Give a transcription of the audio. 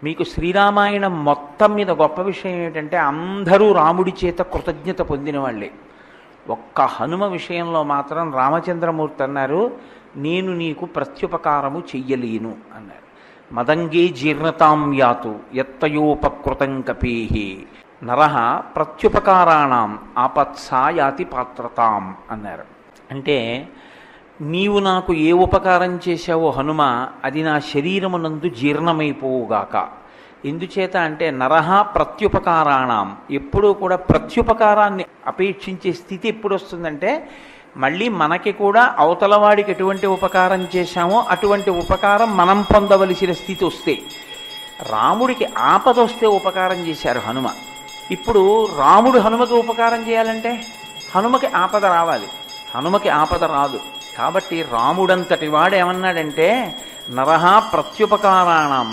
మీకు శ్రీరామాయణం మొత్తం మీద గొప్ప విషయం ఏమిటంటే అందరూ రాముడి చేత కృతజ్ఞత పొందిన వాళ్ళే. ఒక్క హనుమ విషయంలో మాత్రం రామచంద్రమూర్తి అన్నారు, నేను నీకు ప్రత్యుపకారము చెయ్యలేను అన్నారు. మదంగే జీర్ణతాం యాతు యత్తయోపకృతం కపేహి నరః ప్రత్యుపకారాణం ఆపత్సాయాతి పాత్రతాం అన్నారు. అంటే నీవు నాకు ఏ ఉపకారం చేశావో హనుమ, అది నా శరీరమునందు జీర్ణమైపోవుగాక. ఎందుచేత అంటే నరః ప్రత్యుపకారాణం, ఎప్పుడూ కూడా ప్రత్యుపకారాన్ని అపేక్షించే స్థితి ఎప్పుడు వస్తుందంటే మళ్ళీ మనకి కూడా అవతలవాడికి ఎటువంటి ఉపకారం చేశామో అటువంటి ఉపకారం మనం పొందవలసిన స్థితి వస్తే. రాముడికి ఆపద వస్తే ఉపకారం చేశారు హనుమ. ఇప్పుడు రాముడు హనుమకి ఉపకారం చేయాలంటే హనుమకి ఆపద రావాలి, హనుమకి ఆపద రాదు. కాబట్టి రాముడంతటి వాడు ఏమన్నాడంటే నరః ప్రత్యుపకారాణం